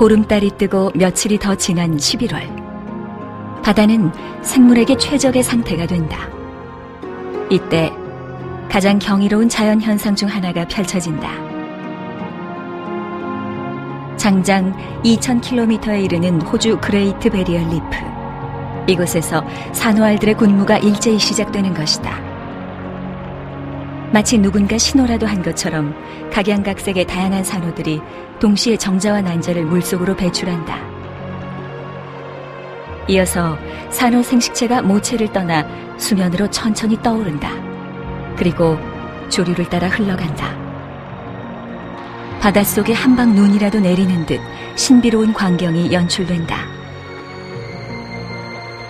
보름달이 뜨고 며칠이 더 지난 11월, 바다는 생물에게 최적의 상태가 된다. 이때 가장 경이로운 자연현상 중 하나가 펼쳐진다. 장장 2000km에 이르는 호주 그레이트 베리어 리프. 이곳에서 산호알들의 군무가 일제히 시작되는 것이다. 마치 누군가 신호라도 한 것처럼 각양각색의 다양한 산호들이 동시에 정자와 난자를 물속으로 배출한다. 이어서 산호 생식체가 모체를 떠나 수면으로 천천히 떠오른다. 그리고 조류를 따라 흘러간다. 바닷속에 한방 눈이라도 내리는 듯 신비로운 광경이 연출된다.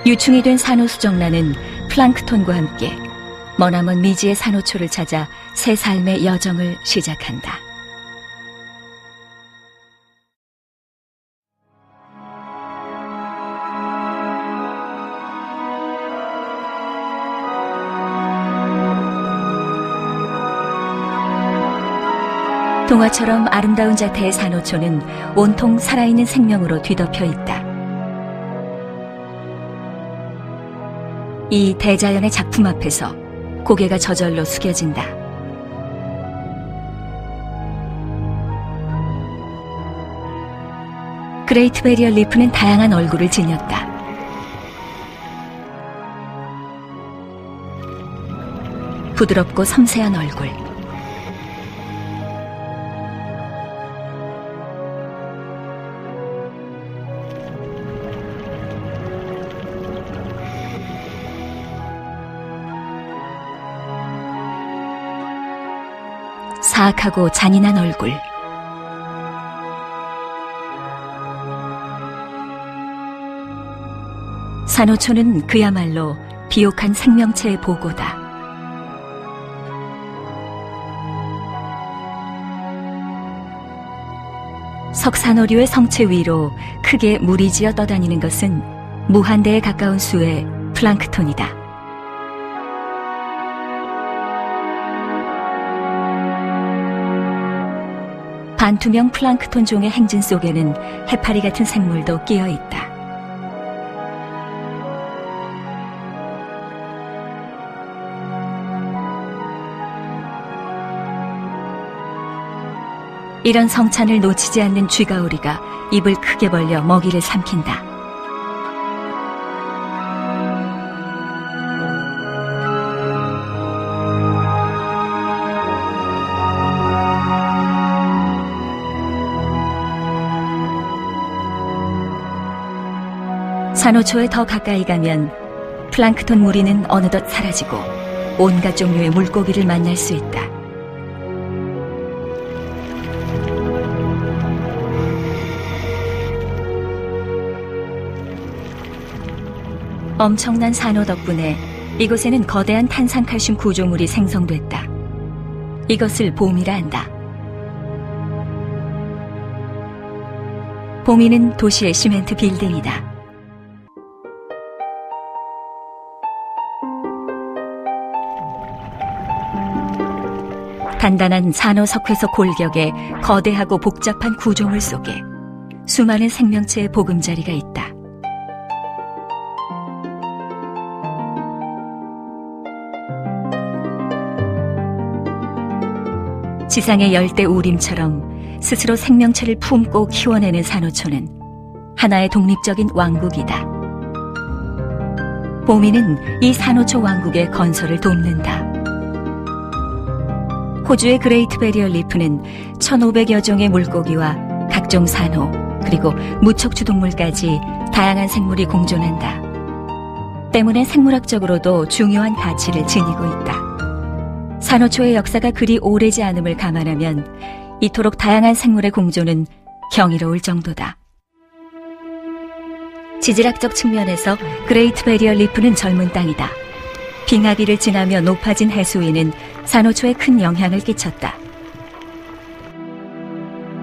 유충이 된 산호 수정란은 플랑크톤과 함께 머나먼 미지의 산호초를 찾아 새 삶의 여정을 시작한다. 동화처럼 아름다운 자태의 산호초는 온통 살아있는 생명으로 뒤덮여 있다. 이 대자연의 작품 앞에서 고개가 저절로 숙여진다. 그레이트 베리어 리프는 다양한 얼굴을 지녔다. 부드럽고 섬세한 얼굴, 사악하고 잔인한 얼굴, 산호초는 그야말로 비옥한 생명체의 보고다. 석산오류의 성체 위로 크게 물이 지어 떠다니는 것은 무한대에 가까운 수의 플랑크톤이다. 반투명 플랑크톤 종의 행진 속에는 해파리 같은 생물도 끼어 있다. 이런 성찬을 놓치지 않는 쥐가오리가 입을 크게 벌려 먹이를 삼킨다. 산호초에 더 가까이 가면 플랑크톤 무리는 어느덧 사라지고 온갖 종류의 물고기를 만날 수 있다. 엄청난 산호 덕분에 이곳에는 거대한 탄산칼슘 구조물이 생성됐다. 이것을 봄이라 한다. 봄이는 도시의 시멘트 빌딩이다. 단단한 산호 석회석 골격의 거대하고 복잡한 구조물 속에 수많은 생명체의 보금자리가 있다. 지상의 열대 우림처럼 스스로 생명체를 품고 키워내는 산호초는 하나의 독립적인 왕국이다. 봄이는 이 산호초 왕국의 건설을 돕는다. 호주의 그레이트 베리어 리프는 1,500여 종의 물고기와 각종 산호, 그리고 무척추 동물까지 다양한 생물이 공존한다. 때문에 생물학적으로도 중요한 가치를 지니고 있다. 산호초의 역사가 그리 오래지 않음을 감안하면 이토록 다양한 생물의 공존은 경이로울 정도다. 지질학적 측면에서 그레이트 베리어 리프는 젊은 땅이다. 빙하기를 지나며 높아진 해수 위는 산호초에 큰 영향을 끼쳤다.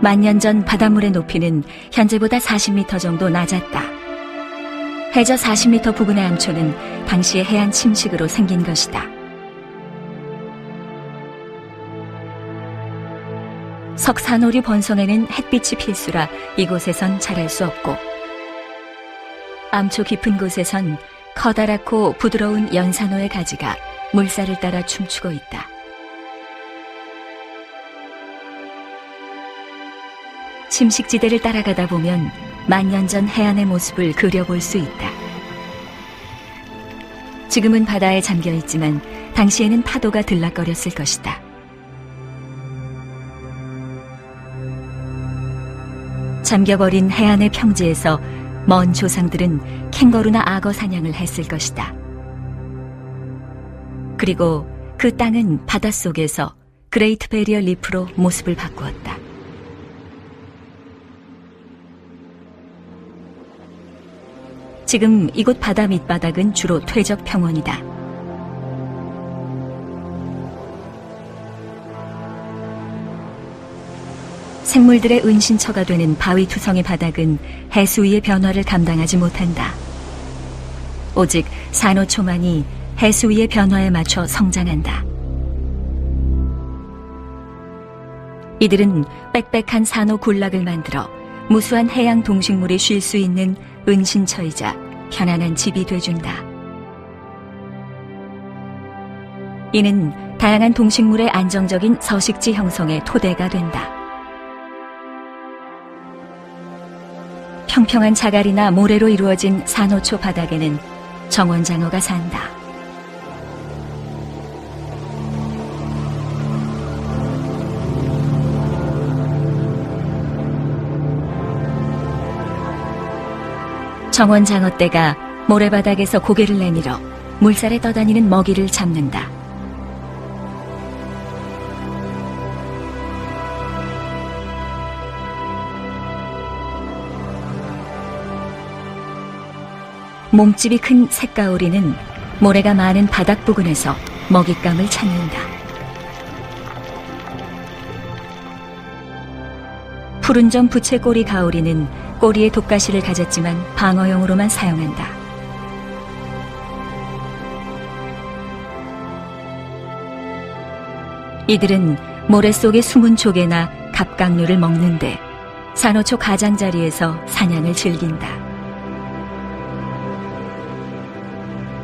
만년 전 바닷물의 높이는 현재보다 40m 정도 낮았다. 해저 40m 부근의 암초는 당시의 해안 침식으로 생긴 것이다. 석산오류 번성에는 햇빛이 필수라 이곳에선 자랄 수 없고, 암초 깊은 곳에선 커다랗고 부드러운 연산호의 가지가 물살을 따라 춤추고 있다. 침식지대를 따라가다 보면 만년 전 해안의 모습을 그려볼 수 있다. 지금은 바다에 잠겨 있지만 당시에는 파도가 들락거렸을 것이다. 잠겨버린 해안의 평지에서 먼 조상들은 캥거루나 악어 사냥을 했을 것이다. 그리고 그 땅은 바닷속에서 그레이트 베리어 리프로 모습을 바꾸었다. 지금 이곳 바다 밑바닥은 주로 퇴적 평원이다. 생물들의 은신처가 되는 바위투성의 바닥은 해수 위의 변화를 감당하지 못한다. 오직 산호초만이 해수 위의 변화에 맞춰 성장한다. 이들은 빽빽한 산호 군락을 만들어 무수한 해양 동식물이 쉴 수 있는 은신처이자 편안한 집이 돼준다. 이는 다양한 동식물의 안정적인 서식지 형성의 토대가 된다. 평평한 자갈이나 모래로 이루어진 산호초 바닥에는 정원장어가 산다. 정원장어떼가 모래바닥에서 고개를 내밀어 물살에 떠다니는 먹이를 잡는다. 몸집이 큰 새가오리는 모래가 많은 바닥 부근에서 먹잇감을 찾는다. 푸른점 부채꼬리 가오리는 꼬리에 독가시를 가졌지만 방어용으로만 사용한다. 이들은 모래 속의 숨은 조개나 갑각류를 먹는데 산호초 가장자리에서 사냥을 즐긴다.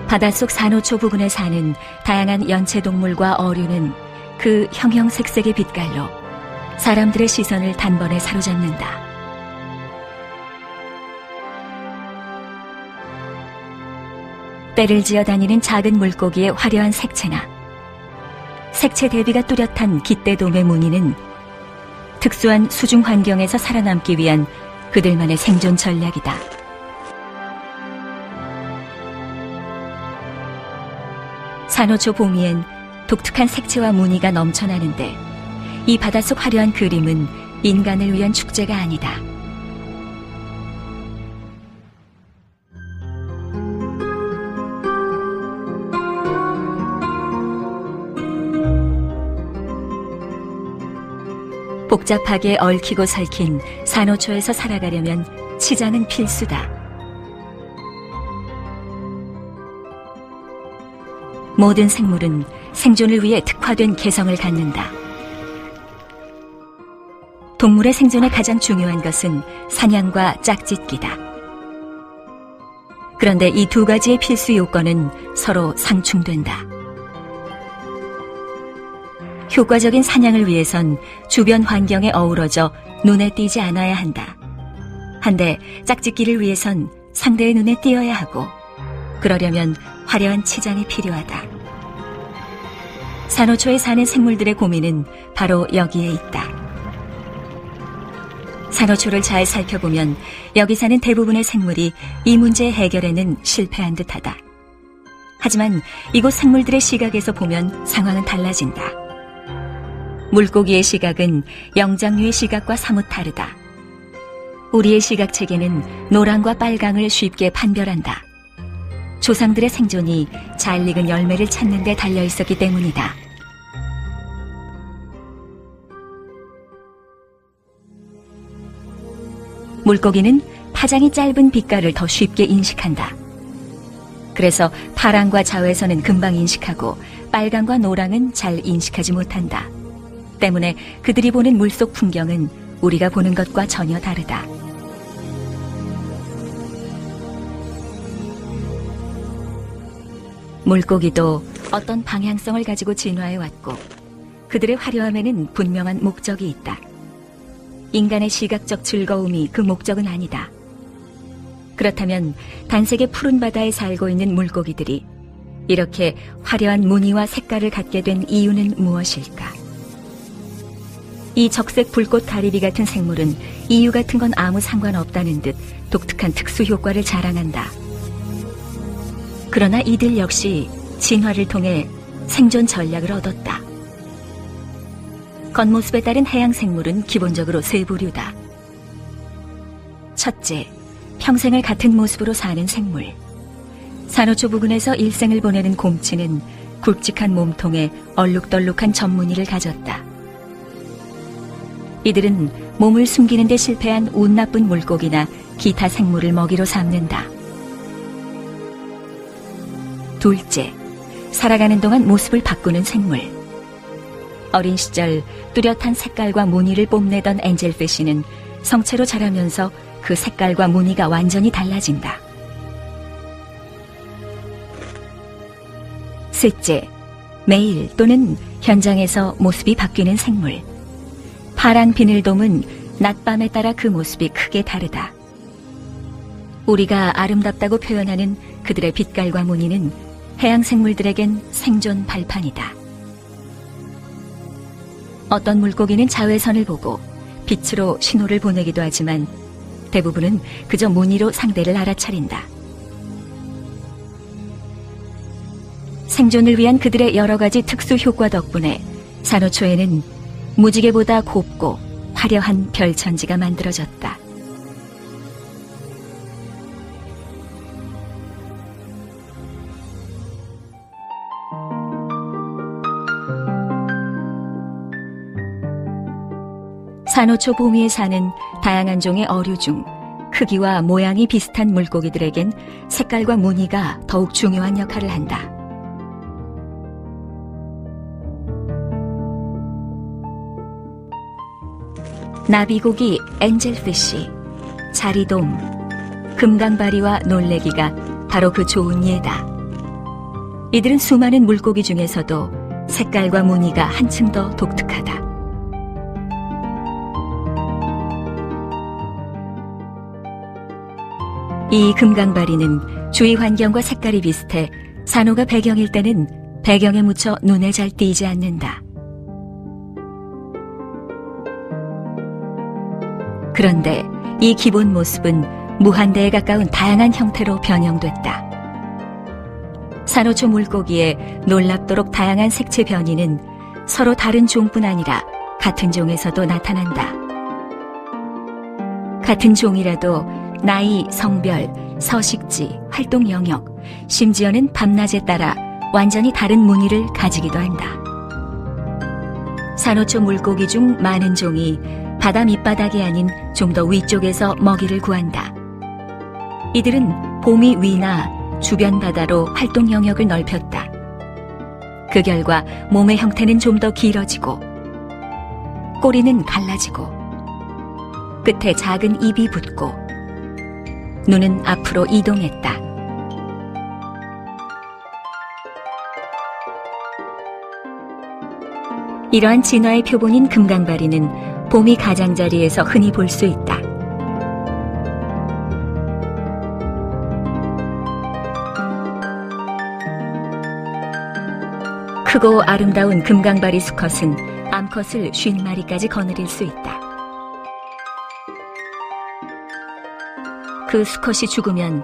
바닷속 산호초 부근에 사는 다양한 연체동물과 어류는 그 형형색색의 빛깔로 사람들의 시선을 단번에 사로잡는다. 떼를 지어 다니는 작은 물고기의 화려한 색채나 색채 대비가 뚜렷한 깃대돔의 무늬는 특수한 수중 환경에서 살아남기 위한 그들만의 생존 전략이다. 산호초 보미엔 독특한 색채와 무늬가 넘쳐나는데 이 바닷속 화려한 그림은 인간을 위한 축제가 아니다. 복잡하게 얽히고 설킨 산호초에서 살아가려면 치장은 필수다. 모든 생물은 생존을 위해 특화된 개성을 갖는다. 동물의 생존에 가장 중요한 것은 사냥과 짝짓기다. 그런데 이 두 가지의 필수 요건은 서로 상충된다. 효과적인 사냥을 위해선 주변 환경에 어우러져 눈에 띄지 않아야 한다. 한데 짝짓기를 위해선 상대의 눈에 띄어야 하고, 그러려면 화려한 치장이 필요하다. 산호초에 사는 생물들의 고민은 바로 여기에 있다. 산호초를 잘 살펴보면 여기 사는 대부분의 생물이 이 문제 해결에는 실패한 듯하다. 하지만 이곳 생물들의 시각에서 보면 상황은 달라진다. 물고기의 시각은 영장류의 시각과 사뭇 다르다. 우리의 시각체계는 노랑과 빨강을 쉽게 판별한다. 조상들의 생존이 잘 익은 열매를 찾는 데 달려 있었기 때문이다. 물고기는 파장이 짧은 빛깔을 더 쉽게 인식한다. 그래서 파랑과 자외선은 금방 인식하고 빨강과 노랑은 잘 인식하지 못한다. 때문에 그들이 보는 물속 풍경은 우리가 보는 것과 전혀 다르다. 물고기도 어떤 방향성을 가지고 진화해 왔고 그들의 화려함에는 분명한 목적이 있다. 인간의 시각적 즐거움이 그 목적은 아니다. 그렇다면 단색의 푸른 바다에 살고 있는 물고기들이 이렇게 화려한 무늬와 색깔을 갖게 된 이유는 무엇일까? 이 적색 불꽃 가리비 같은 생물은 이유 같은 건 아무 상관없다는 듯 독특한 특수 효과를 자랑한다. 그러나 이들 역시 진화를 통해 생존 전략을 얻었다. 겉모습에 따른 해양 생물은 기본적으로 세 부류다. 첫째, 평생을 같은 모습으로 사는 생물. 산호초 부근에서 일생을 보내는 곰치는 굵직한 몸통에 얼룩덜룩한 전무늬를 가졌다. 이들은 몸을 숨기는 데 실패한 운 나쁜 물고기나 기타 생물을 먹이로 삼는다. 둘째, 살아가는 동안 모습을 바꾸는 생물. 어린 시절 뚜렷한 색깔과 무늬를 뽐내던 엔젤피쉬는 성체로 자라면서 그 색깔과 무늬가 완전히 달라진다. 셋째, 매일 또는 현장에서 모습이 바뀌는 생물. 파랑 비늘돔은 낮밤에 따라 그 모습이 크게 다르다. 우리가 아름답다고 표현하는 그들의 빛깔과 무늬는 해양 생물들에겐 생존 발판이다. 어떤 물고기는 자외선을 보고 빛으로 신호를 보내기도 하지만 대부분은 그저 무늬로 상대를 알아차린다. 생존을 위한 그들의 여러 가지 특수 효과 덕분에 산호초에는 무지개보다 곱고 화려한 별천지가 만들어졌다. 산호초 보미에 사는 다양한 종의 어류 중 크기와 모양이 비슷한 물고기들에겐 색깔과 무늬가 더욱 중요한 역할을 한다. 나비고기, 엔젤피쉬, 자리돔, 금강바리와 놀래기가 바로 그 좋은 예다. 이들은 수많은 물고기 중에서도 색깔과 무늬가 한층 더 독특하다. 이 금강바리는 주위 환경과 색깔이 비슷해 산호가 배경일 때는 배경에 묻혀 눈에 잘 띄지 않는다. 그런데 이 기본 모습은 무한대에 가까운 다양한 형태로 변형됐다. 산호초 물고기의 놀랍도록 다양한 색채 변이는 서로 다른 종뿐 아니라 같은 종에서도 나타난다. 같은 종이라도 나이, 성별, 서식지, 활동 영역, 심지어는 밤낮에 따라 완전히 다른 무늬를 가지기도 한다. 산호초 물고기 중 많은 종이 바다 밑바닥이 아닌 좀 더 위쪽에서 먹이를 구한다. 이들은 보미 위나 주변 바다로 활동 영역을 넓혔다. 그 결과 몸의 형태는 좀 더 길어지고 꼬리는 갈라지고 끝에 작은 입이 붙고 눈은 앞으로 이동했다. 이러한 진화의 표본인 금강바리는 보미 가장자리에서 흔히 볼 수 있다. 크고 아름다운 금강바리 수컷은 암컷을 50마리까지 거느릴 수 있다. 그 수컷이 죽으면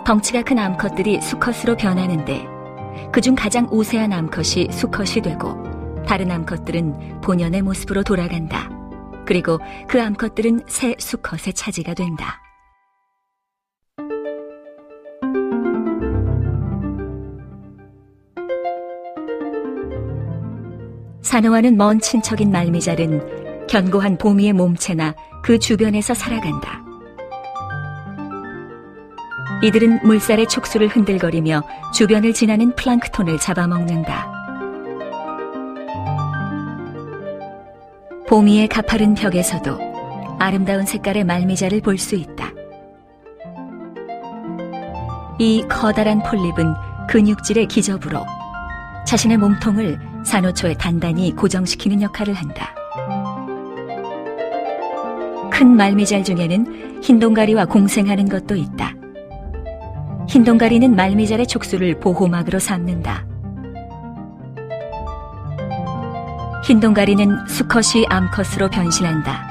덩치가 큰 암컷들이 수컷으로 변하는데 그중 가장 우세한 암컷이 수컷이 되고 다른 암컷들은 본연의 모습으로 돌아간다. 그리고 그 암컷들은 새 수컷의 차지가 된다. 산호와는 먼 친척인 말미잘은 견고한 보미의 몸체나 그 주변에서 살아간다. 이들은 물살의 촉수를 흔들거리며 주변을 지나는 플랑크톤을 잡아먹는다. 봄 위의 가파른 벽에서도 아름다운 색깔의 말미잘을 볼 수 있다. 이 커다란 폴립은 근육질의 기접으로 자신의 몸통을 산호초에 단단히 고정시키는 역할을 한다. 큰 말미잘 중에는 흰동가리와 공생하는 것도 있다. 흰동가리는 말미잘의 촉수를 보호막으로 삼는다. 흰동가리는 수컷이 암컷으로 변신한다.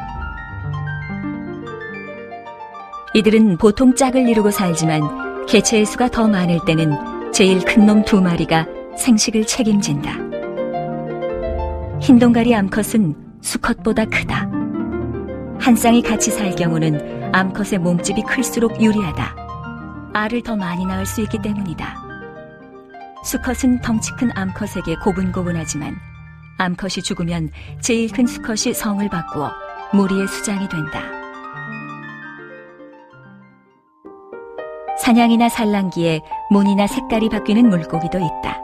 이들은 보통 짝을 이루고 살지만 개체의 수가 더 많을 때는 제일 큰 놈 2마리가 생식을 책임진다. 흰동가리 암컷은 수컷보다 크다. 한 쌍이 같이 살 경우는 암컷의 몸집이 클수록 유리하다. 알을 더 많이 낳을 수 있기 때문이다. 수컷은 덩치 큰 암컷에게 고분고분하지만 암컷이 죽으면 제일 큰 수컷이 성을 바꾸어 무리의 수장이 된다. 사냥이나 산란기에 무늬나 색깔이 바뀌는 물고기도 있다.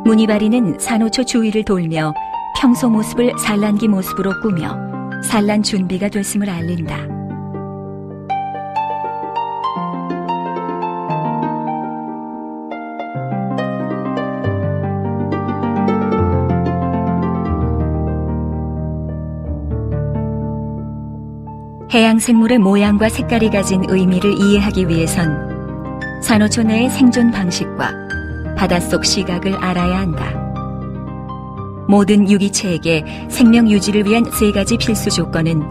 무늬바리는 산호초 주위를 돌며 평소 모습을 산란기 모습으로 꾸며 산란 준비가 됐음을 알린다. 해양 생물의 모양과 색깔이 가진 의미를 이해하기 위해선 산호초 내의 생존 방식과 바닷속 시각을 알아야 한다. 모든 유기체에게 생명 유지를 위한 3가지 필수 조건은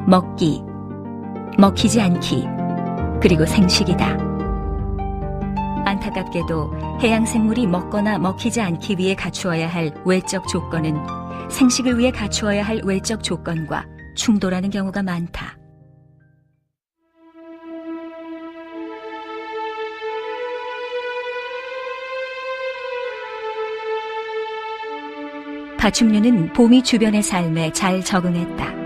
먹기, 먹히지 않기, 그리고 생식이다. 안타깝게도 해양 생물이 먹거나 먹히지 않기 위해 갖추어야 할 외적 조건은 생식을 위해 갖추어야 할 외적 조건과 충돌하는 경우가 많다. 파충류는 봄이 주변의 삶에 잘 적응했다.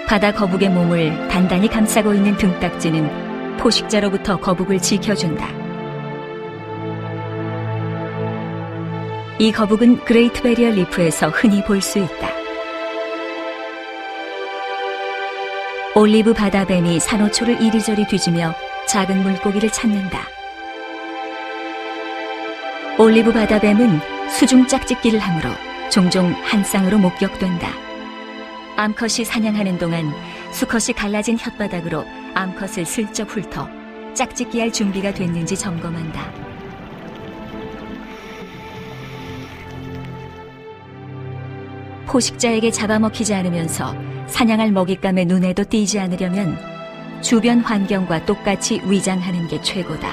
바다 거북의 몸을 단단히 감싸고 있는 등딱지는 포식자로부터 거북을 지켜준다. 이 거북은 그레이트 베리어 리프에서 흔히 볼 수 있다. 올리브 바다뱀이 산호초를 이리저리 뒤지며 작은 물고기를 찾는다. 올리브 바다뱀은 수중 짝짓기를 하므로 종종 한 쌍으로 목격된다. 암컷이 사냥하는 동안 수컷이 갈라진 혓바닥으로 암컷을 슬쩍 훑어 짝짓기할 준비가 됐는지 점검한다. 포식자에게 잡아먹히지 않으면서 사냥할 먹잇감의 눈에도 띄지 않으려면 주변 환경과 똑같이 위장하는 게 최고다.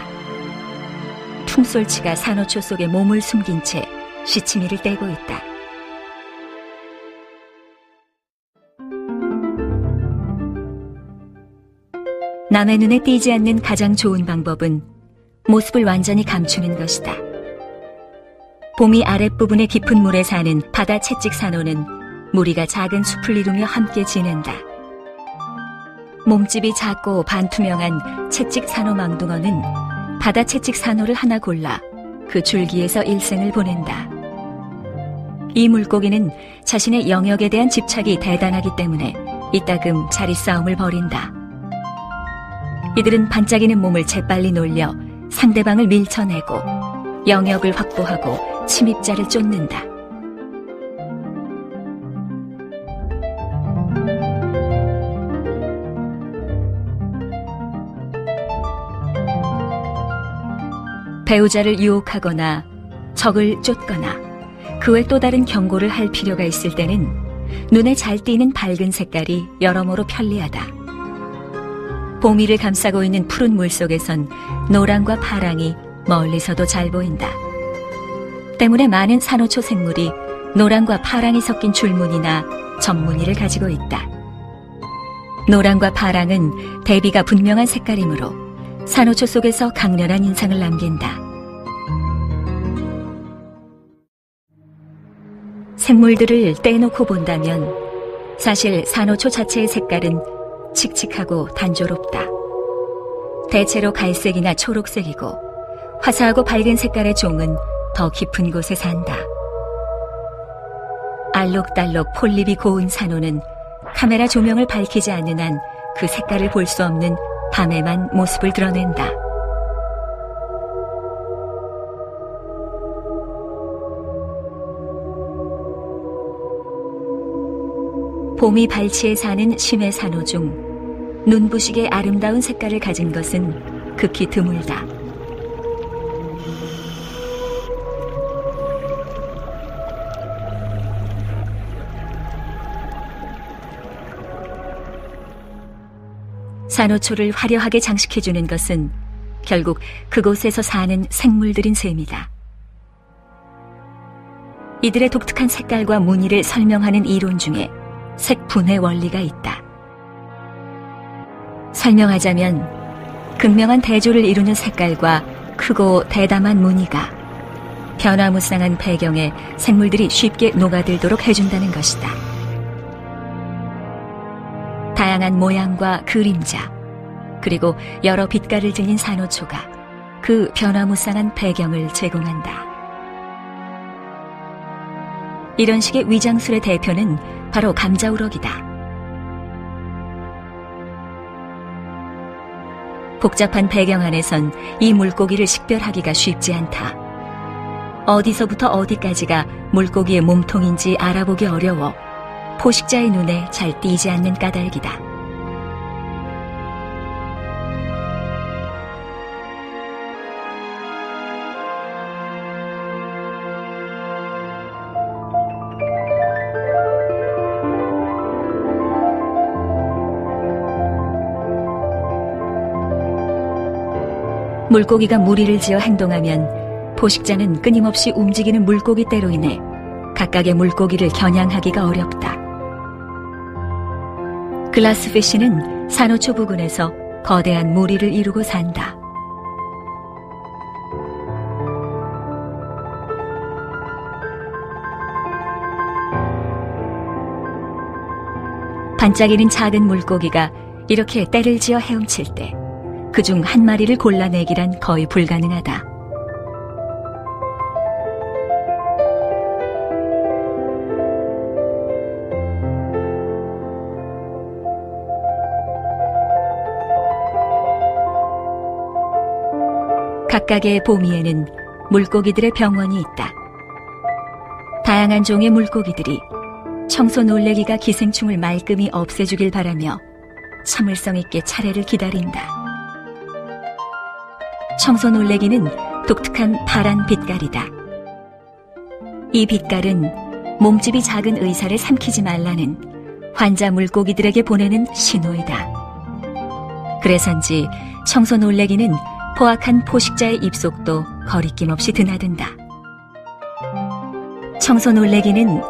퉁솔치가 산호초 속에 몸을 숨긴 채 시치미를 떼고 있다. 남의 눈에 띄지 않는 가장 좋은 방법은 모습을 완전히 감추는 것이다. 봄이 아랫부분의 깊은 물에 사는 바다 채찍산호는 무리가 작은 숲을 이루며 함께 지낸다. 몸집이 작고 반투명한 채찍산호 망둥어는 바다 채찍산호를 하나 골라 그 줄기에서 일생을 보낸다. 이 물고기는 자신의 영역에 대한 집착이 대단하기 때문에 이따금 자리싸움을 벌인다. 이들은 반짝이는 몸을 재빨리 놀려 상대방을 밀쳐내고 영역을 확보하고 침입자를 쫓는다. 배우자를 유혹하거나 적을 쫓거나 그 외 또 다른 경고를 할 필요가 있을 때는 눈에 잘 띄는 밝은 색깔이 여러모로 편리하다. 봄이를 감싸고 있는 푸른 물속에선 노랑과 파랑이 멀리서도 잘 보인다. 때문에 많은 산호초 생물이 노랑과 파랑이 섞인 줄무늬나 점무늬를 가지고 있다. 노랑과 파랑은 대비가 분명한 색깔이므로 산호초 속에서 강렬한 인상을 남긴다. 생물들을 떼놓고 본다면 사실 산호초 자체의 색깔은 칙칙하고 단조롭다. 대체로 갈색이나 초록색이고 화사하고 밝은 색깔의 종은 더 깊은 곳에 산다. 알록달록 폴립이 고운 산호는 카메라 조명을 밝히지 않는 한 그 색깔을 볼 수 없는 밤에만 모습을 드러낸다. 봄이 발치에 사는 심해 산호 중 눈부시게 아름다운 색깔을 가진 것은 극히 드물다. 산호초를 화려하게 장식해주는 것은 결국 그곳에서 사는 생물들인 셈이다. 이들의 독특한 색깔과 무늬를 설명하는 이론 중에 색분해 원리가 있다. 설명하자면 극명한 대조를 이루는 색깔과 크고 대담한 무늬가 변화무쌍한 배경에 생물들이 쉽게 녹아들도록 해준다는 것이다. 다양한 모양과 그림자, 그리고 여러 빛깔을 지닌 산호초가 그 변화무쌍한 배경을 제공한다. 이런 식의 위장술의 대표는 바로 감자우럭이다. 복잡한 배경 안에선 이 물고기를 식별하기가 쉽지 않다. 어디서부터 어디까지가 물고기의 몸통인지 알아보기 어려워 포식자의 눈에 잘 띄지 않는 까닭이다. 물고기가 무리를 지어 행동하면 포식자는 끊임없이 움직이는 물고기떼로 인해 각각의 물고기를 겨냥하기가 어렵다. 글라스피쉬는 산호초 부근에서 거대한 무리를 이루고 산다. 반짝이는 작은 물고기가 이렇게 떼를 지어 헤엄칠 때 그중 한 마리를 골라내기란 거의 불가능하다. 각각의 보미에는 물고기들의 병원이 있다. 다양한 종의 물고기들이 청소놀래기가 기생충을 말끔히 없애주길 바라며 참을성 있게 차례를 기다린다. 청소놀래기는 독특한 파란 빛깔이다. 이 빛깔은 몸집이 작은 의사를 삼키지 말라는 환자 물고기들에게 보내는 신호이다. 그래서인지 청소놀래기는 포악한 포식자의 입속도 거리낌 없이 드나든다. 청소놀래기는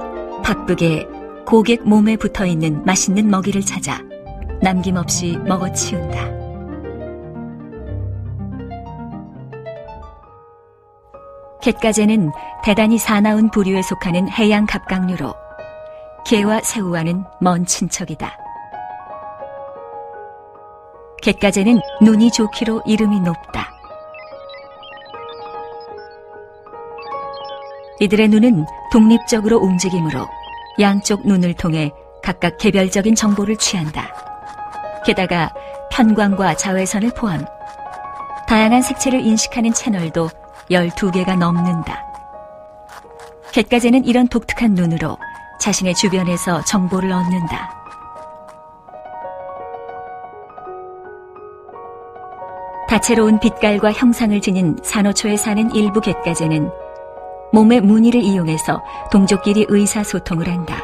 바쁘게 고객 몸에 붙어있는 맛있는 먹이를 찾아 남김없이 먹어치운다. 갯가재는 대단히 사나운 부류에 속하는 해양 갑각류로 개와 새우와는 먼 친척이다. 갯가재는 눈이 좋기로 이름이 높다. 이들의 눈은 독립적으로 움직이므로 양쪽 눈을 통해 각각 개별적인 정보를 취한다. 게다가 편광과 자외선을 포함 다양한 색채를 인식하는 채널도 12개가 넘는다. 갯가재는 이런 독특한 눈으로 자신의 주변에서 정보를 얻는다. 다채로운 빛깔과 형상을 지닌 산호초에 사는 일부 갯가재는 몸의 무늬를 이용해서 동족끼리 의사소통을 한다.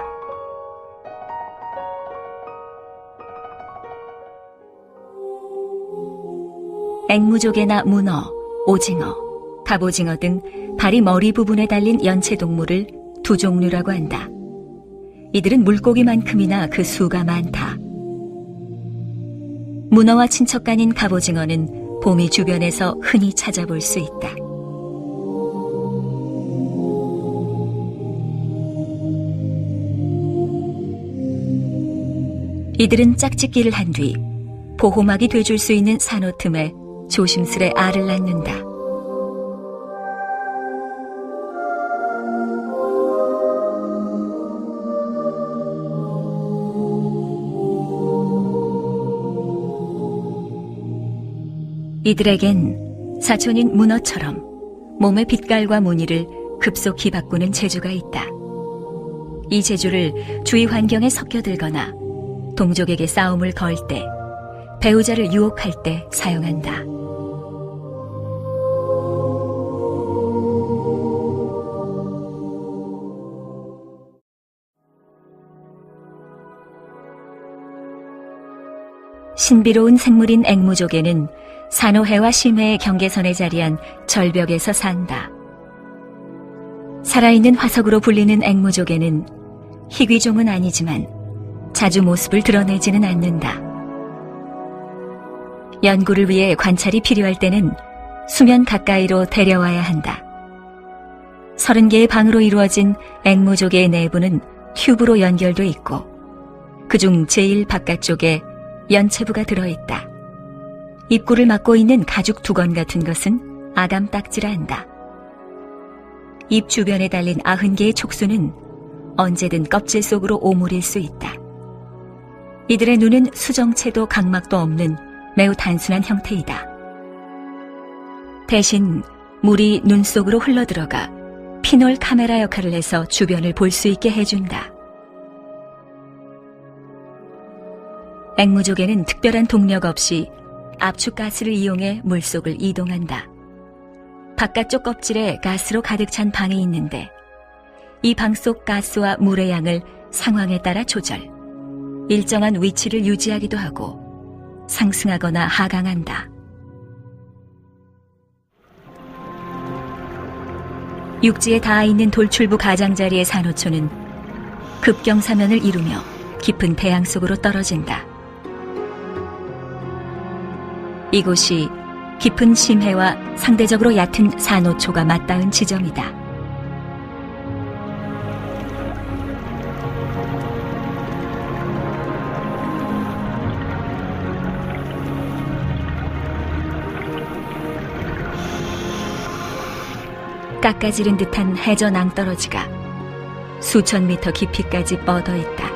앵무조개나 문어, 오징어, 갑오징어 등 발이 머리 부분에 달린 연체동물을 두 종류라고 한다. 이들은 물고기만큼이나 그 수가 많다. 문어와 친척간인 갑오징어는 봄이 주변에서 흔히 찾아볼 수 있다. 이들은 짝짓기를 한 뒤 보호막이 돼줄 수 있는 산호 틈에 조심스레 알을 낳는다. 이들에겐 사촌인 문어처럼 몸의 빛깔과 무늬를 급속히 바꾸는 재주가 있다. 이 재주를 주위 환경에 섞여들거나 동족에게 싸움을 걸 때, 배우자를 유혹할 때 사용한다. 신비로운 생물인 앵무족에는 산호해와 심해의 경계선에 자리한 절벽에서 산다. 살아있는 화석으로 불리는 앵무족에는 희귀종은 아니지만 자주 모습을 드러내지는 않는다. 연구를 위해 관찰이 필요할 때는 수면 가까이로 데려와야 한다. 30개의 방으로 이루어진 앵무족의 내부는 튜브로 연결돼 있고 그중 제일 바깥쪽에 연체부가 들어있다. 입구를 막고 있는 가죽 두건 같은 것은 아감 딱지라 한다. 입 주변에 달린 90개의 촉수는 언제든 껍질 속으로 오므릴 수 있다. 이들의 눈은 수정체도 각막도 없는 매우 단순한 형태이다. 대신 물이 눈 속으로 흘러들어가 피놀 카메라 역할을 해서 주변을 볼 수 있게 해준다. 앵무족에는 특별한 동력 없이 압축가스를 이용해 물속을 이동한다. 바깥쪽 껍질에 가스로 가득 찬 방이 있는데 이 방 속 가스와 물의 양을 상황에 따라 조절, 일정한 위치를 유지하기도 하고 상승하거나 하강한다. 육지에 닿아 있는 돌출부 가장자리의 산호초는 급경사면을 이루며 깊은 대양 속으로 떨어진다. 이곳이 깊은 심해와 상대적으로 얕은 산호초가 맞닿은 지점이다. 깎아지른 듯한 해저 낭떠러지가 수천 미터 깊이까지 뻗어 있다.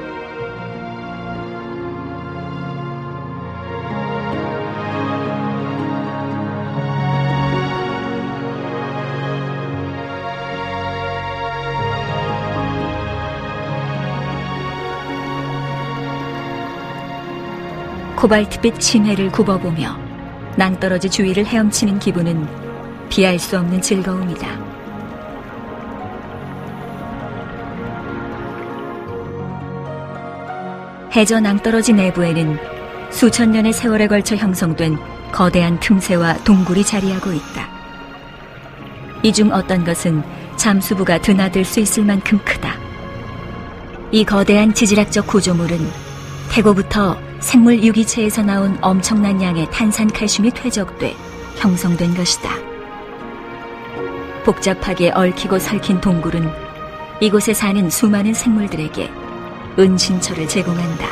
코발트빛 심해를 굽어보며 낭떠러지 주위를 헤엄치는 기분은 비할 수 없는 즐거움이다. 해저 낭떠러지 내부에는 수천 년의 세월에 걸쳐 형성된 거대한 틈새와 동굴이 자리하고 있다. 이 중 어떤 것은 잠수부가 드나들 수 있을 만큼 크다. 이 거대한 지질학적 구조물은 태고부터 생물 유기체에서 나온 엄청난 양의 탄산칼슘이 퇴적돼 형성된 것이다. 복잡하게 얽히고 설킨 동굴은 이곳에 사는 수많은 생물들에게 은신처를 제공한다.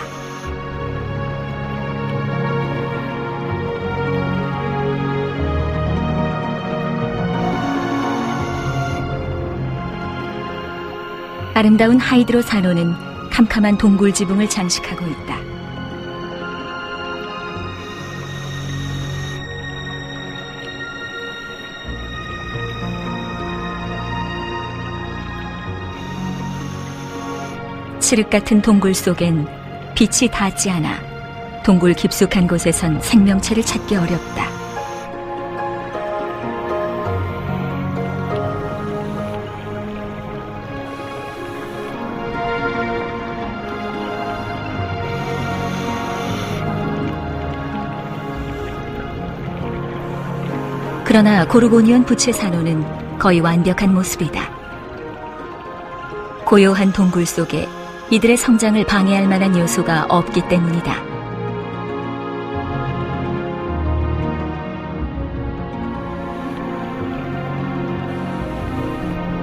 아름다운 하이드로 산호는 캄캄한 동굴 지붕을 장식하고 있다. 칠흑 같은 동굴 속엔 빛이 닿지 않아 동굴 깊숙한 곳에선 생명체를 찾기 어렵다. 그러나 고르고니온 부채 산호는 거의 완벽한 모습이다. 고요한 동굴 속에 이들의 성장을 방해할 만한 요소가 없기 때문이다.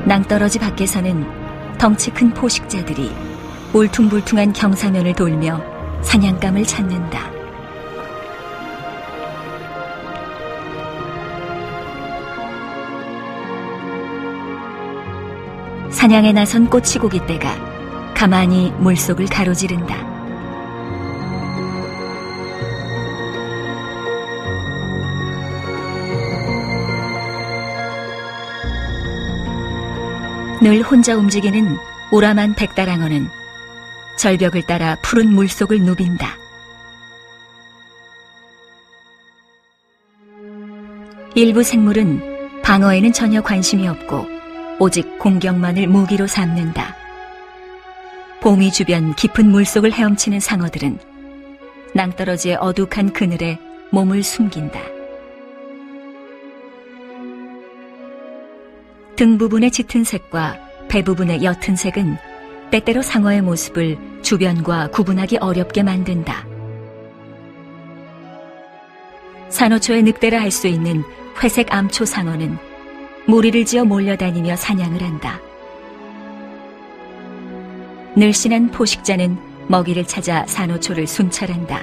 낭떠러지 밖에서는 덩치 큰 포식자들이 울퉁불퉁한 경사면을 돌며 사냥감을 찾는다. 사냥에 나선 꼬치고기떼가 가만히 물속을 가로지른다. 늘 혼자 움직이는 오라만 백다랑어는 절벽을 따라 푸른 물속을 누빈다. 일부 생물은 방어에는 전혀 관심이 없고 오직 공격만을 무기로 삼는다. 봄이 주변 깊은 물속을 헤엄치는 상어들은 낭떠러지의 어둑한 그늘에 몸을 숨긴다. 등 부분의 짙은 색과 배 부분의 옅은 색은 때때로 상어의 모습을 주변과 구분하기 어렵게 만든다. 산호초의 늑대라 할 수 있는 회색 암초 상어는 무리를 지어 몰려다니며 사냥을 한다. 늘씬한 포식자는 먹이를 찾아 산호초를 순찰한다.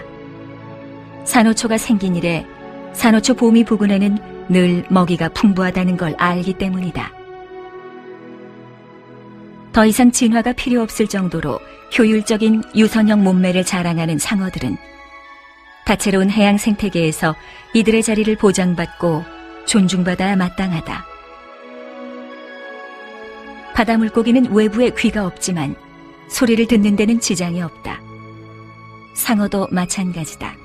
산호초가 생긴 이래 산호초 보미 부근에는 늘 먹이가 풍부하다는 걸 알기 때문이다. 더 이상 진화가 필요 없을 정도로 효율적인 유선형 몸매를 자랑하는 상어들은 다채로운 해양 생태계에서 이들의 자리를 보장받고 존중받아야 마땅하다. 바다 물고기는 외부에 귀가 없지만 소리를 듣는 데는 지장이 없다. 상어도 마찬가지다.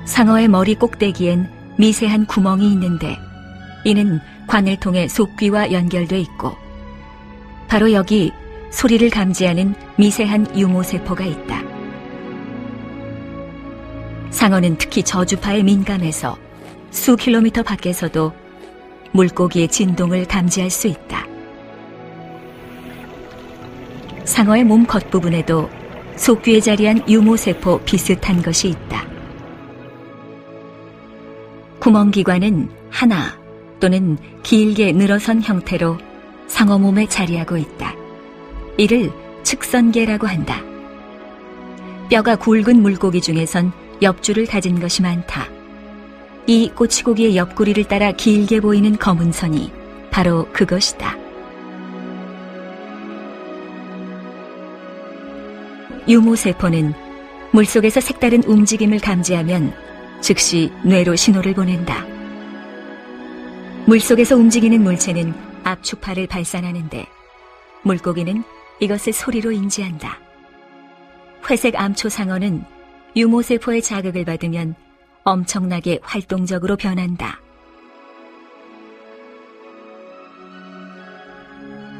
상어의 머리 꼭대기엔 미세한 구멍이 있는데 이는 관을 통해 속귀와 연결돼 있고 바로 여기 소리를 감지하는 미세한 유모세포가 있다. 상어는 특히 저주파에 민감해서 수 킬로미터 밖에서도 물고기의 진동을 감지할 수 있다. 상어의 몸 겉부분에도 속귀에 자리한 유모세포 비슷한 것이 있다. 구멍기관은 하나 또는 길게 늘어선 형태로 상어 몸에 자리하고 있다. 이를 측선계라고 한다. 뼈가 굵은 물고기 중에선 옆줄을 가진 것이 많다. 이 꼬치고기의 옆구리를 따라 길게 보이는 검은 선이 바로 그것이다. 유모세포는 물속에서 색다른 움직임을 감지하면 즉시 뇌로 신호를 보낸다. 물속에서 움직이는 물체는 압축파를 발산하는데 물고기는 이것을 소리로 인지한다. 회색 암초 상어는 유모세포의 자극을 받으면 엄청나게 활동적으로 변한다.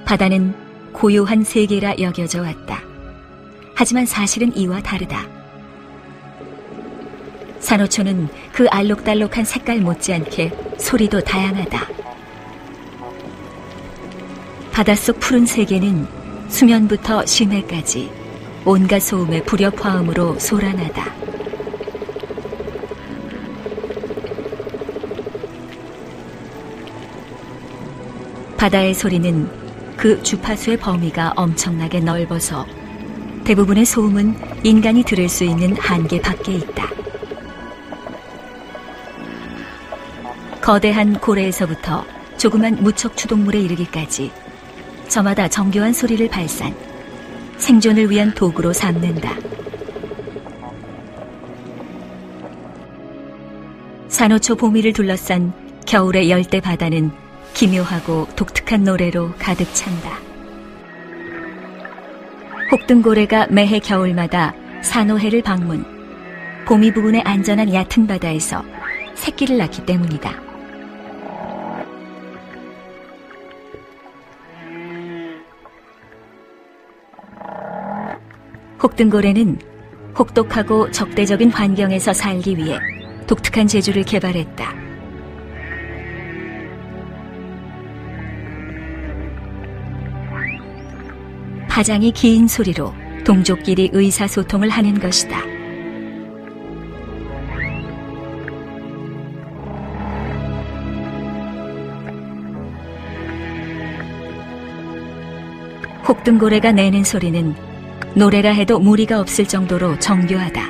바다는 고요한 세계라 여겨져 왔다. 하지만 사실은 이와 다르다. 산호초는 그 알록달록한 색깔 못지않게 소리도 다양하다. 바닷속 푸른 세계는 수면부터 심해까지 온갖 소음의 불협화음으로 소란하다. 바다의 소리는 그 주파수의 범위가 엄청나게 넓어서 대부분의 소음은 인간이 들을 수 있는 한계 밖에 있다. 거대한 고래에서부터 조그만 무척추동물에 이르기까지 저마다 정교한 소리를 발산, 생존을 위한 도구로 삼는다. 산호초 보미를 둘러싼 겨울의 열대 바다는 기묘하고 독특한 노래로 가득 찬다. 혹등고래가 매해 겨울마다 산호해를 방문, 보미 부근의 안전한 얕은 바다에서 새끼를 낳기 때문이다. 혹등고래는 혹독하고 적대적인 환경에서 살기 위해 독특한 재주를 개발했다. 파장이 긴 소리로 동족끼리 의사소통을 하는 것이다. 혹등고래가 내는 소리는 노래라 해도 무리가 없을 정도로 정교하다.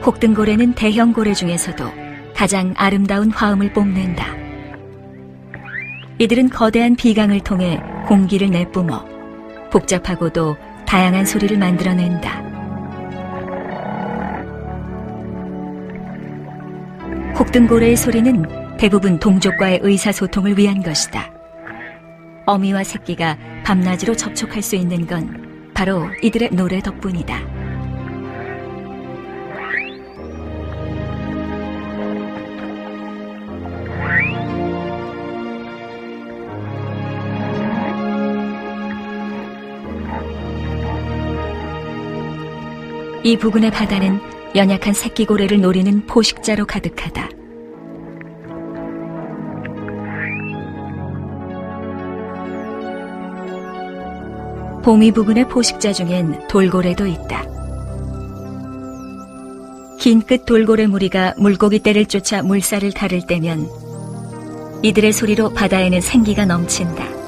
혹등고래는 대형 고래 중에서도 가장 아름다운 화음을 뽐낸다. 이들은 거대한 비강을 통해 공기를 내뿜어 복잡하고도 다양한 소리를 만들어낸다. 목등고래의 소리는 대부분 동족과의 의사소통을 위한 것이다. 어미와 새끼가 밤낮으로 접촉할 수 있는 건 바로 이들의 노래 덕분이다. 이 부근의 바다는 연약한 새끼고래를 노리는 포식자로 가득하다. 봉이 부근의 포식자 중엔 돌고래도 있다. 긴 끝 돌고래 무리가 물고기 떼를 쫓아 물살을 가를 때면 이들의 소리로 바다에는 생기가 넘친다.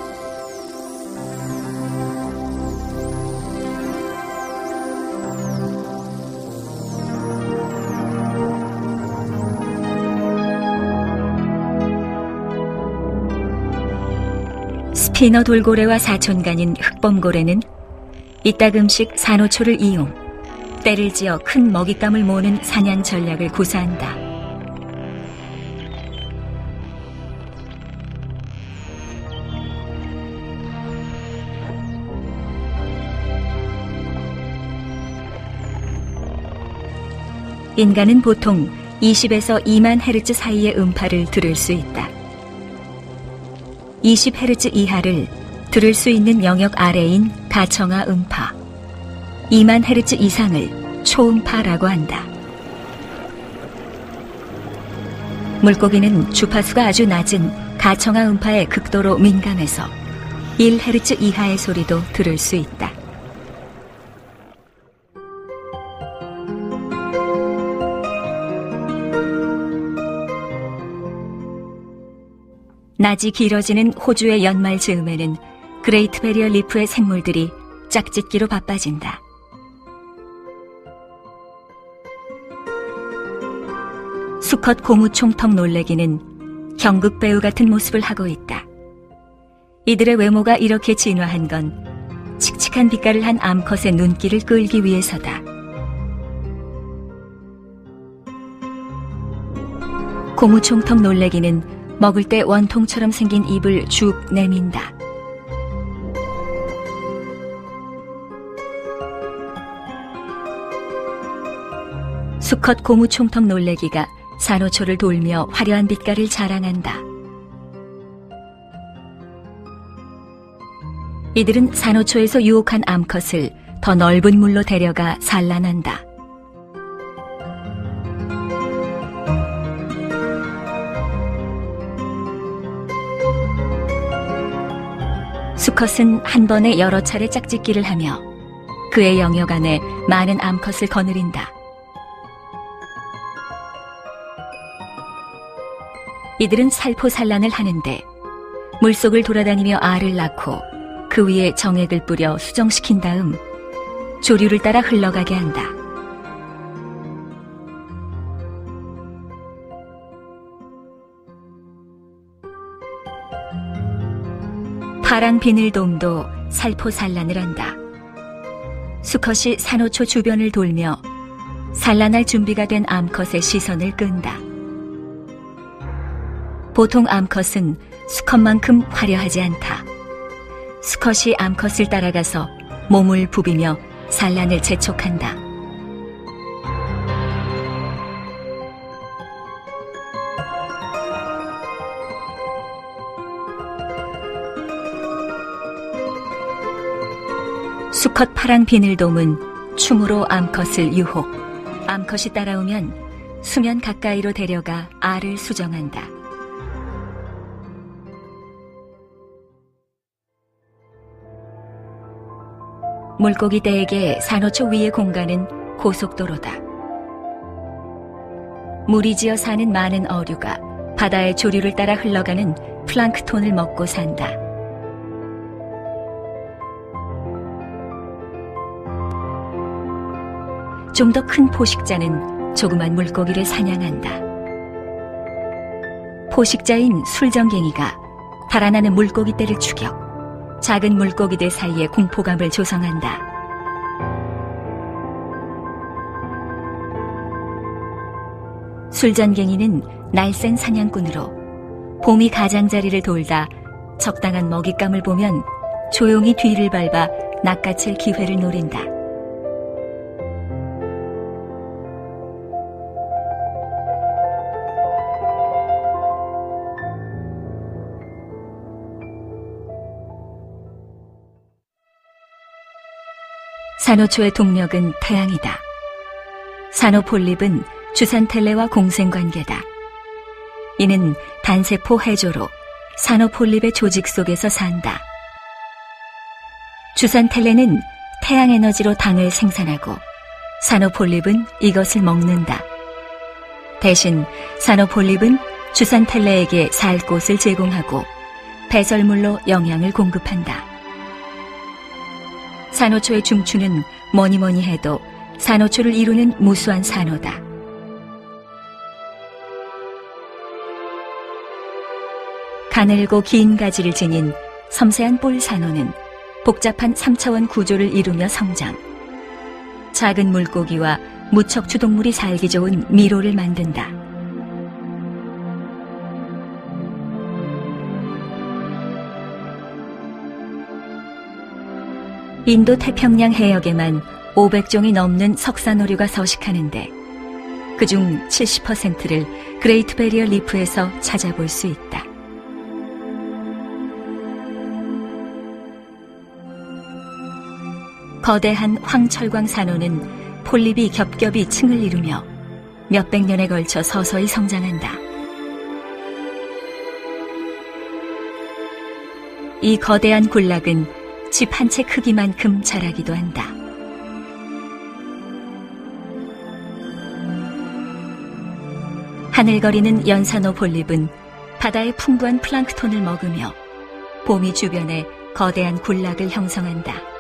스피너 돌고래와 사촌간인 흑범고래는 이따금씩 산호초를 이용 떼를 지어 큰 먹잇감을 모으는 사냥 전략을 구사한다. 인간은 보통 20에서 2만 헤르츠 사이의 음파를 들을 수 있다. 20헤르츠 이하를 들을 수 있는 영역 아래인 가청하 음파, 2만 헤르츠 이상을 초음파라고 한다. 물고기는 주파수가 아주 낮은 가청하 음파에 극도로 민감해서 1헤르츠 이하의 소리도 들을 수 있다. 낮이 길어지는 호주의 연말 즈음에는 그레이트 베리어 리프의 생물들이 짝짓기로 바빠진다. 수컷 고무총턱 놀래기는 경극배우 같은 모습을 하고 있다. 이들의 외모가 이렇게 진화한 건 칙칙한 빛깔을 한 암컷의 눈길을 끌기 위해서다. 고무총턱 놀래기는 먹을 때 원통처럼 생긴 입을 쭉 내민다. 수컷 고무총턱 놀래기가 산호초를 돌며 화려한 빛깔을 자랑한다. 이들은 산호초에서 유혹한 암컷을 더 넓은 물로 데려가 산란한다. 수컷은 한 번에 여러 차례 짝짓기를 하며 그의 영역 안에 많은 암컷을 거느린다. 이들은 살포산란을 하는데 물속을 돌아다니며 알을 낳고 그 위에 정액을 뿌려 수정시킨 다음 조류를 따라 흘러가게 한다. 파랑 비늘돔도 살포산란을 한다. 수컷이 산호초 주변을 돌며 산란할 준비가 된 암컷의 시선을 끈다. 보통 암컷은 수컷만큼 화려하지 않다. 수컷이 암컷을 따라가서 몸을 부비며 산란을 재촉한다. 수컷 파랑 비늘돔은 춤으로 암컷을 유혹, 암컷이 따라오면 수면 가까이로 데려가 알을 수정한다. 물고기떼에게 산호초 위의 공간은 고속도로다. 물이 지어 사는 많은 어류가 바다의 조류를 따라 흘러가는 플랑크톤을 먹고 산다. 좀 더 큰 포식자는 조그만 물고기를 사냥한다. 포식자인 술정갱이가 달아나는 물고기떼를 추격, 작은 물고기들 사이에 공포감을 조성한다. 술전갱이는 날쌘 사냥꾼으로 봄이 가장자리를 돌다 적당한 먹잇감을 보면 조용히 뒤를 밟아 낚아챌 기회를 노린다. 산호초의 동력은 태양이다. 산호폴립은 주산텔레와 공생관계다. 이는 단세포 해조로 산호폴립의 조직 속에서 산다. 주산텔레는 태양에너지로 당을 생산하고 산호폴립은 이것을 먹는다. 대신 산호폴립은 주산텔레에게 살 곳을 제공하고 배설물로 영양을 공급한다. 산호초의 중추는 뭐니뭐니 해도 산호초를 이루는 무수한 산호다. 가늘고 긴 가지를 지닌 섬세한 뿔 산호는 복잡한 3차원 구조를 이루며 성장. 작은 물고기와 무척추 동물이 살기 좋은 미로를 만든다. 인도 태평양 해역에만 500종이 넘는 석산오류가 서식하는데 그중 70%를 그레이트 베리어 리프에서 찾아볼 수 있다. 거대한 황철광 산호는 폴립이 겹겹이 층을 이루며 몇백 년에 걸쳐 서서히 성장한다. 이 거대한 군락은 집 한 채 크기만큼 자라기도 한다. 하늘거리는 연산호 폴립은 바다의 풍부한 플랑크톤을 먹으며 봄이 주변에 거대한 군락을 형성한다.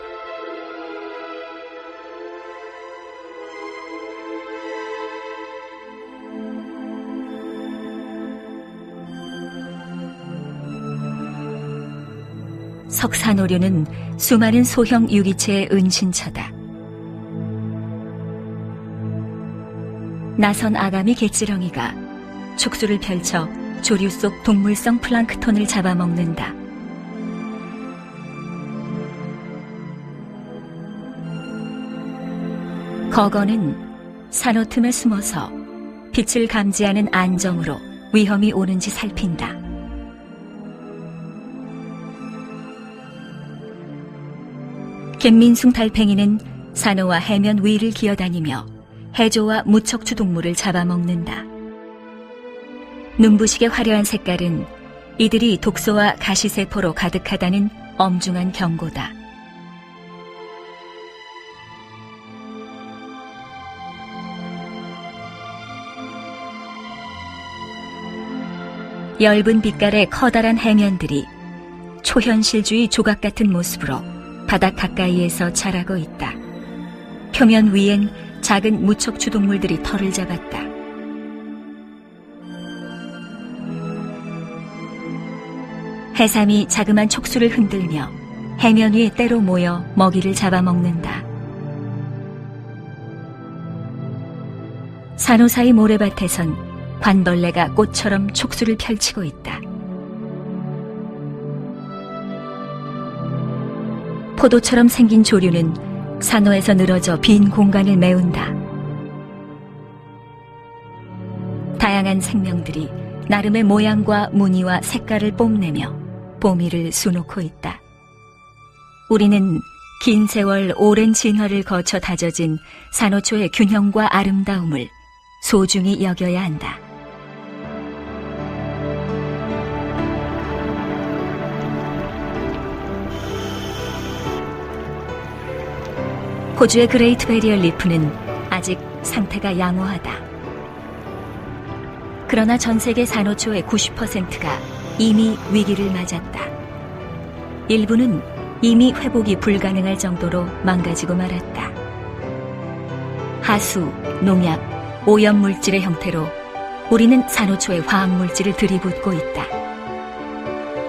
석산오류는 수많은 소형 유기체의 은신처다. 나선 아가미 갯지렁이가 촉수를 펼쳐 조류 속 동물성 플랑크톤을 잡아먹는다. 거거는 산호 틈에 숨어서 빛을 감지하는 안정으로 위험이 오는지 살핀다. 갯민숭 달팽이는 산호와 해면 위를 기어다니며 해조와 무척추 동물을 잡아먹는다. 눈부시게 화려한 색깔은 이들이 독소와 가시세포로 가득하다는 엄중한 경고다. 엷은 빛깔의 커다란 해면들이 초현실주의 조각 같은 모습으로 바닥 가까이에서 자라고 있다. 표면 위엔 작은 무척추 동물들이 털을 잡았다. 해삼이 자그만 촉수를 흔들며 해면 위에 때로 모여 먹이를 잡아먹는다. 산호 사이 모래밭에선 관벌레가 꽃처럼 촉수를 펼치고 있다. 포도처럼 생긴 조류는 산호에서 늘어져 빈 공간을 메운다. 다양한 생명들이 나름의 모양과 무늬와 색깔을 뽐내며 봄이를 수놓고 있다. 우리는 긴 세월 오랜 진화를 거쳐 다져진 산호초의 균형과 아름다움을 소중히 여겨야 한다. 호주의 그레이트 베리어 리프는 아직 상태가 양호하다. 그러나 전 세계 산호초의 90%가 이미 위기를 맞았다. 일부는 이미 회복이 불가능할 정도로 망가지고 말았다. 하수, 농약, 오염물질의 형태로 우리는 산호초의 화학물질을 들이붓고 있다.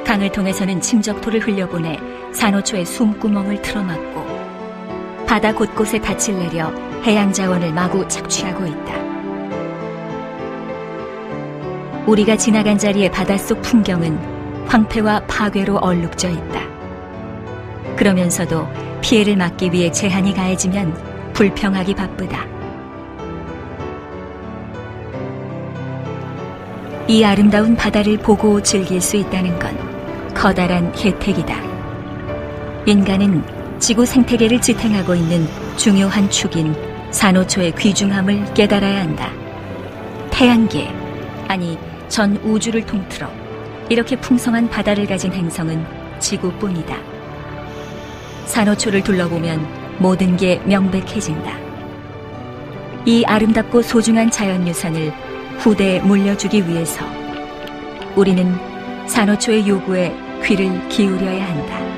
강을 통해서는 침적토를 흘려보내 산호초의 숨구멍을 틀어막고 바다 곳곳에 닻을 내려 해양 자원을 마구 착취하고 있다. 우리가 지나간 자리의 바닷속 풍경은 황폐와 파괴로 얼룩져 있다. 그러면서도 피해를 막기 위해 제한이 가해지면 불평하기 바쁘다. 이 아름다운 바다를 보고 즐길 수 있다는 건 커다란 혜택이다. 인간은 지구 생태계를 지탱하고 있는 중요한 축인 산호초의 귀중함을 깨달아야 한다. 태양계, 아니 전 우주를 통틀어 이렇게 풍성한 바다를 가진 행성은 지구뿐이다. 산호초를 둘러보면 모든 게 명백해진다. 이 아름답고 소중한 자연유산을 후대에 물려주기 위해서 우리는 산호초의 요구에 귀를 기울여야 한다.